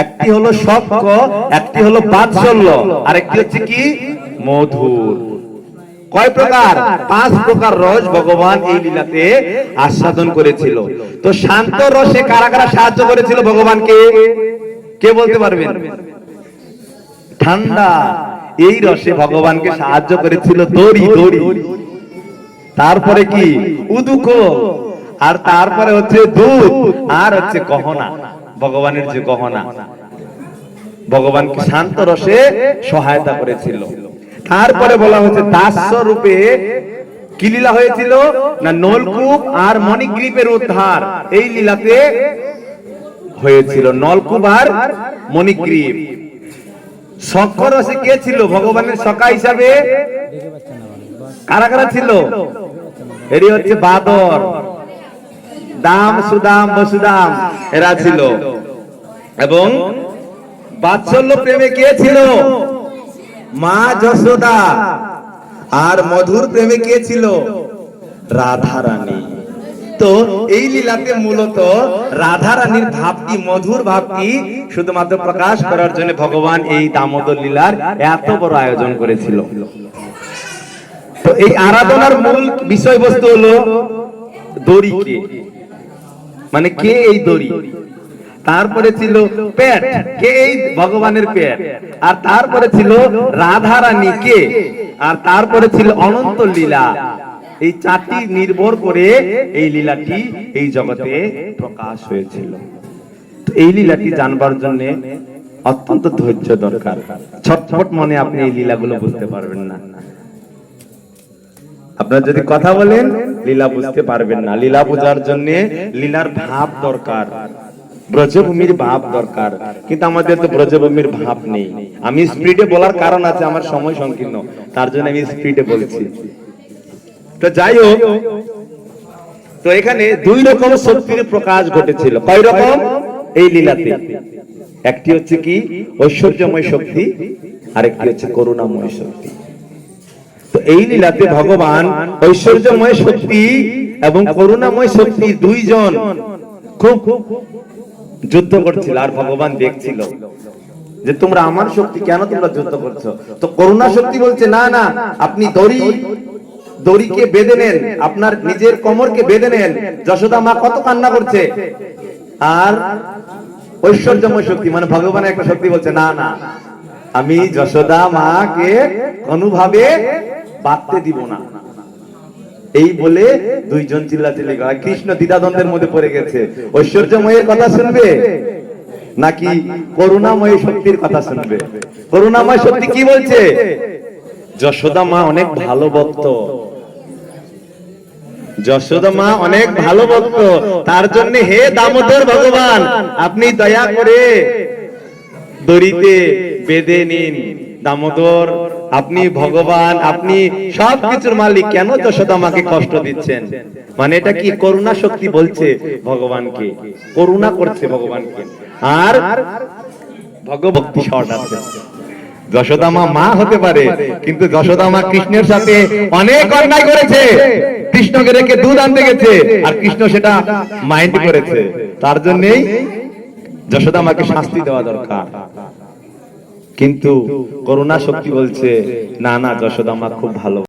একটি হলো শক্ত, একটি হলো বাৎসল্য, আর একটি হচ্ছে কি মধুর। কয় প্রকার? 5 প্রকার রস ভগবান এই লীলাতে আস্বাদন করেছিল। তো শান্ত রসে কারা কারা সাহায্য করেছিল ভগবানকে, কে বলতে পারবেন? ঠান্ডা এই রসে ভগবানকে সাহায্য করেছিল দড়ি, দড়ি। তারপরে কি উদুকো, আর তারপরে হচ্ছে দুধ, আর হচ্ছে গহনা, ভগবানের যে গহনা ভগবানকে শান্ত রসে সহায়তা করেছিল। তারপরে বলা হচ্ছে দাস্য রূপে কি লীলা হয়েছিল না, নলকূপ আর মণিগ্রীবের উদ্ধার এই লীলাতে হয়েছিল। নলকূপ আর মণিগ্রীব। সখ্য রসে কে ছিল ভগবানের সখা হিসাবে? কারা কারা ছিল? এরই হচ্ছে বাদর, দাম, সুদাম, বসুদাম, এরা ছিল। এবং বাৎসল্য প্রেমে কে ছিল? মা যশোদা। আর মধুর প্রেমে কে ছিল? রাধা রানী। তো এই লীলাতে মূলত রাধা রানীর ভাবটি, মধুর ভাবটি শুধুমাত্র প্রকাশ করার জন্য ভগবান এই দামোদর লীলার এত বড় আয়োজন করেছিল। তো এই আরাধনার মূল বিষয়বস্তু হলো দড়ি। কে মানে কে এই দড়ি? তারপরে ছিল পেট, কে এই ভগবানের পেট। আর তারপরে ছিল রাধা রানী, কে। আর তারপরে ছিল অনন্ত লীলা। এই 4টি নির্ভর করে এই লীলাটি এই জগতে প্রকাশ হয়েছিল। তো এই লীলাটি জানবার জন্য অত্যন্ত ধৈর্য দরকার। ছটফট মনে আপনি এই লীলাগুলো বুঝতে পারবেন না। আপনারা যদি কথা বলেন লীলা বুঝতে পারবেন না। লীলা বোঝার জন্য লীলার ভাব দরকার, ব্রজভূমির ভাব দরকার। কিন্তু আমাদের তো ব্রজভূমির ভাব নেই। আমি স্পিডে বলার কারণ আছে, আমার সময় সংকীর্ণ, তার জন্য আমি স্পিডে বলছি। তো যাই হোক, তো এখানে 2 রকম শক্তির প্রকাশ ঘটেছিল। কয় রকম এই লীলাতে? একটি হচ্ছে কি ঐশ্বর্যময় শক্তি, আর একটি হচ্ছে করুণাময় শক্তি। তো এই লীলাতে ভগবান ঐশ্বর্যময় শক্তি এবং করুণাময় শক্তি 2 জন খুব যুদ্ধ করছিল। আর ভগবান দেখছিল যে তোমরা আমার শক্তি কেন তোমরা যুদ্ধ করছো। তো করুণা শক্তি বলছে না না, আপনি দড়িকে বেঁধে নেন, আপনার নিজের কোমরকে বেঁধে নেন। যশোদা মা কত কান্না করছে। আর ঐশ্বর্যময় শক্তি মানে ভগবানের একটা শক্তি বলছে না না, আমি যশোদা মাকে কোনোভাবে বাঁধতে দিব না। এই বলে 2 জন চিল্লাচিল্লি করে। কৃষ্ণ দ্বিধাদ্বন্দ্বের মধ্যে পড়ে গেছে, ঐশ্বর্যময়ের কথা শুনবে নাকি করুণাময় শক্তির কথা শুনবে। করুণাময় শক্তি কি বলছে? যশোদা মা অনেক ভালো ভক্ত, যশোদা মা অনেক ভালো ভক্ত, তার জন্য হে দামোদর ভগবান আপনি দয়া করে দড়িতে বেঁধে নিন। দামোদর আপনি ভগবান, আপনি সবকিছুর মালিক, কেন যশোদা মাকে কষ্ট দিচ্ছেন? মানে এটা কি করুণা শক্তি বলছে ভগবানকে, করুণা করছে ভগবানকে। আর ভগভক্তি শর্ট আছে। যশোদা মা মা হতে পারে, কিন্তু যশোদা মা কৃষ্ণের সাথে অনেক অন্যায় করেছে। কৃষ্ণকে রেখে দুধ আনতে গেছে, আর কৃষ্ণ সেটা মাইন্ড করেছে। তার জন্যই যশোদা মাকে শাস্তি দেওয়া দরকার। কিন্তু করুণা শক্তি বলছে না না, যশোদা মা খুব ভালো।